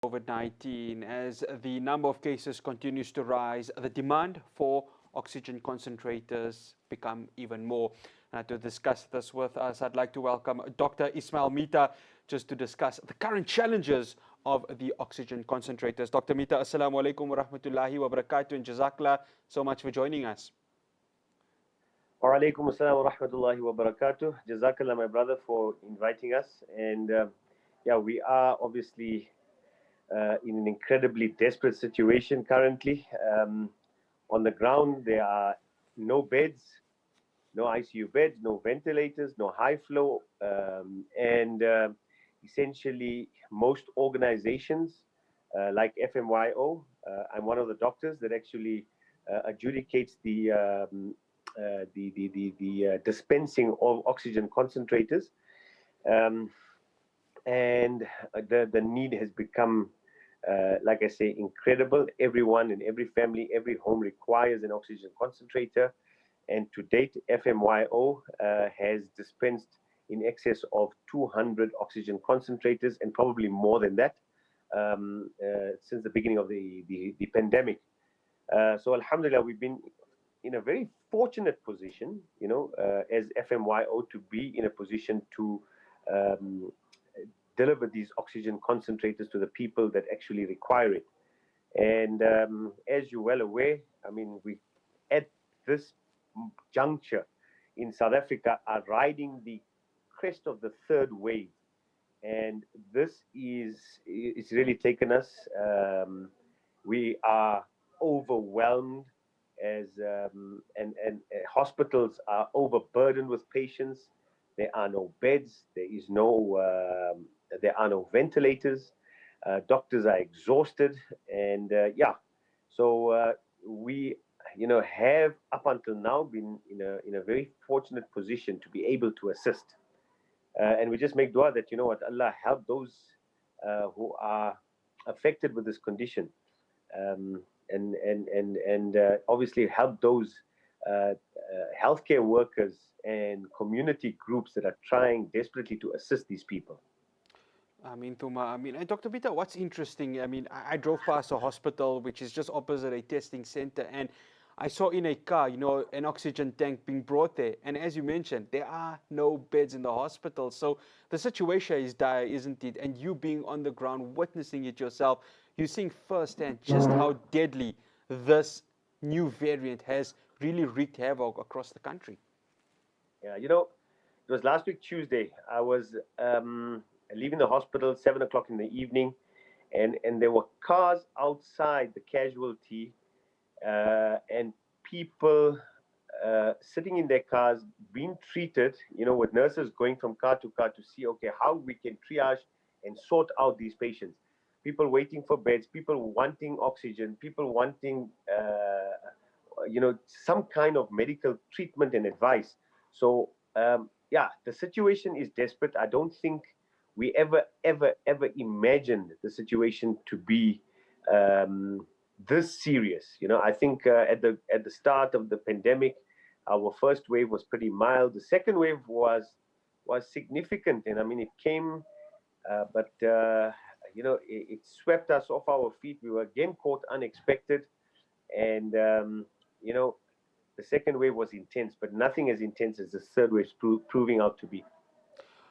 COVID-19, as the number of cases continues to rise, the demand for oxygen concentrators become even more. To discuss this with us, I'd like to welcome Dr. ISMAIL MITHA just to discuss the current challenges of the oxygen concentrators. Dr. MITHA, assalamu alaikum wa rahmatullahi wa barakatuh, and jazakallah so much for joining us. Wa alaikum assalam wa rahmatullahi wa barakatuh. Jazakallah, my brother, for inviting us. And yeah, we are obviously in an incredibly desperate situation currently. On the ground, there are no beds, no ICU beds, no ventilators, no high flow, and essentially most organizations like FMYO, I'm one of the doctors that actually adjudicates the dispensing of oxygen concentrators, and the need has become, like I say, incredible. Everyone in every family, every home requires an oxygen concentrator. And to date, FMYO has dispensed in excess of 200 oxygen concentrators, and probably more than that, since the beginning of the pandemic. So alhamdulillah, we've been in a very fortunate position, as FMYO, to be in a position to deliver these oxygen concentrators to the people that actually require it. And as you're well aware, I mean, we at this juncture in South Africa are riding the crest of the third wave, and this it's really taken us. We are overwhelmed as and hospitals are overburdened with patients. There are no beds. There are no ventilators. Doctors are exhausted, and so we have up until now been in a very fortunate position to be able to assist, and we just make dua that Allah help those who are affected with this condition, and obviously help those healthcare workers and community groups that are trying desperately to assist these people. And Dr. Peter, what's interesting, I drove past a hospital which is just opposite a testing center, and I saw in a car, an oxygen tank being brought there. And as you mentioned, there are no beds in the hospital. So the situation is dire, isn't it? And you being on the ground, witnessing it yourself, you're seeing firsthand just how deadly this new variant has really wreaked havoc across the country. Yeah, it was last week Tuesday. I was leaving the hospital 7 o'clock in the evening, and there were cars outside the casualty, and people sitting in their cars being treated, with nurses going from car to car to see, okay, how we can triage and sort out these patients. People waiting for beds, people wanting oxygen, people wanting, some kind of medical treatment and advice. So, the situation is desperate. I don't think we ever imagined the situation to be this serious. I think at the start of the pandemic, our first wave was pretty mild. The second wave was significant, and it came, but it swept us off our feet. We were again caught unexpected, and the second wave was intense, but nothing as intense as the third wave proving out to be.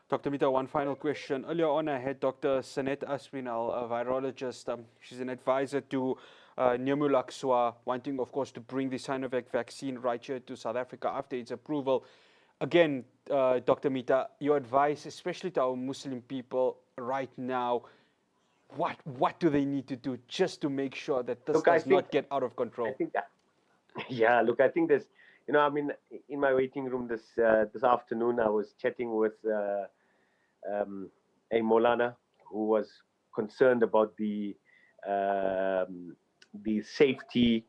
Dr. Mitha, one final question. Earlier on, I had Dr. Sanet Aspinall, a virologist. She's an advisor to Nemulaxua, wanting, of course, to bring the Sinovac vaccine right here to South Africa after its approval. Again, Dr. Mitha, your advice, especially to our Muslim people right now, what do they need to do just to make sure that this does not get out of control? I think that, I think there's, in my waiting room this afternoon, I was chatting with a Molana who was concerned about the safety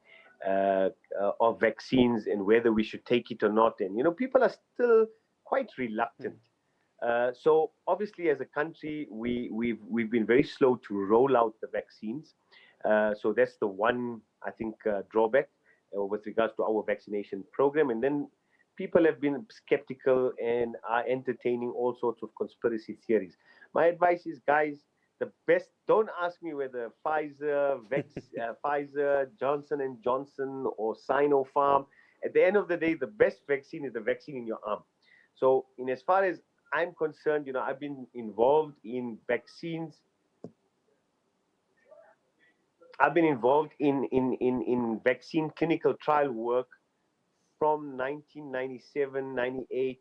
of vaccines and whether we should take it or not. And, people are still quite reluctant. So obviously, as a country, we've been very slow to roll out the vaccines. So that's the one, I think, drawback with regards to our vaccination program. And then people have been skeptical and are entertaining all sorts of conspiracy theories. My advice is, guys, the best. Don't ask me whether Pfizer, Johnson and Johnson, or Sinopharm. At the end of the day, the best vaccine is the vaccine in your arm. So, in as far as I'm concerned, I've been involved in vaccines. I've been involved in vaccine clinical trial work from 1997, 98.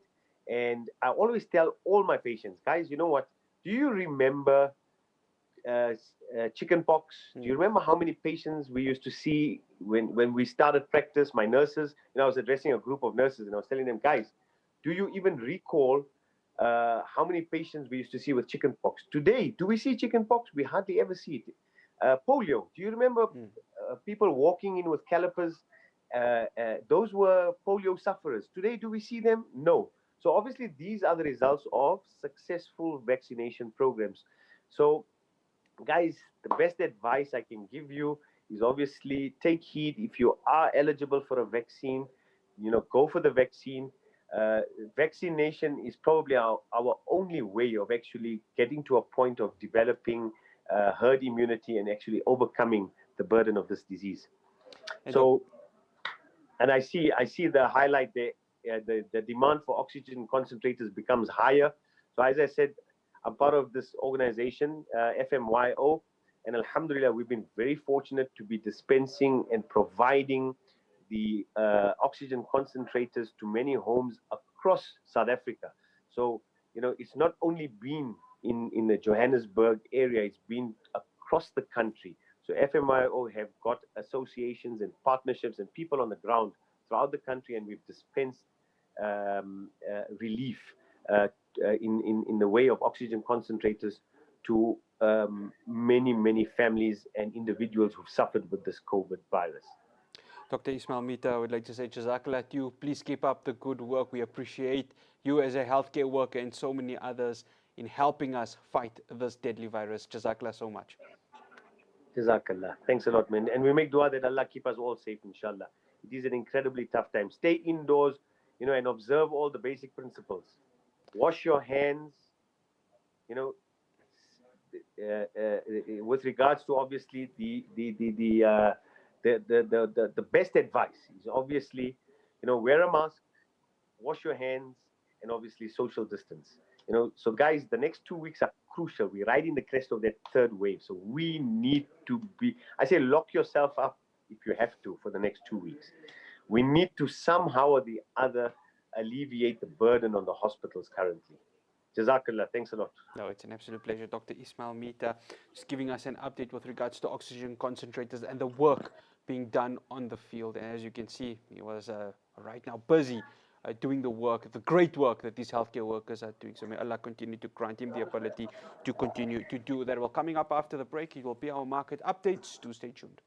And I always tell all my patients, guys, you know what? Do you remember chicken pox? Do you remember how many patients we used to see when we started practice? My nurses, I was addressing a group of nurses and I was telling them, guys, do you even recall how many patients we used to see with chicken pox? Today, do we see chicken pox? We hardly ever see it. Polio, do you remember people walking in with calipers? Those were polio sufferers. Today, do we see them? No. So obviously, these are the results of successful vaccination programs. So, guys, the best advice I can give you is obviously take heed. If you are eligible for a vaccine, go for the vaccine. Vaccination is probably our only way of actually getting to a point of developing herd immunity and actually overcoming the burden of this disease. So, and I see the highlight there. The demand for oxygen concentrators becomes higher. So as I said, I'm part of this organization, FMYO, and Alhamdulillah, we've been very fortunate to be dispensing and providing the oxygen concentrators to many homes across South Africa. So, it's not only been in the Johannesburg area, it's been across the country. So FMIO have got associations and partnerships and people on the ground throughout the country, and we've dispensed relief in the way of oxygen concentrators to many families and individuals who've suffered with this COVID virus. Dr. ISMAIL Mitha, I would like to say Jazakallah to you. Please keep up the good work. We appreciate you as a healthcare worker and so many others in helping us fight this deadly virus. Jazakallah so much. Jazakallah. Thanks a lot, man. And we make dua that Allah keep us all safe, inshallah. It is an incredibly tough time. Stay indoors, and observe all the basic principles. Wash your hands, with regards to obviously the best advice is obviously, wear a mask, wash your hands, and obviously social distance. So guys, the next 2 weeks are crucial. We're right in the crest of that third wave. So we need to I say lock yourself up if you have to for the next 2 weeks. We need to somehow or the other alleviate the burden on the hospitals currently. Jazakallah. Thanks a lot. No, it's an absolute pleasure. Dr. ISMAIL Mitha just giving us an update with regards to oxygen concentrators and the work being done on the field. And as you can see, he was right now busy doing the work, the great work that these healthcare workers are doing. So may Allah continue to grant him the ability to continue to do that. Well, coming up after the break, it will be our market updates. Do stay tuned.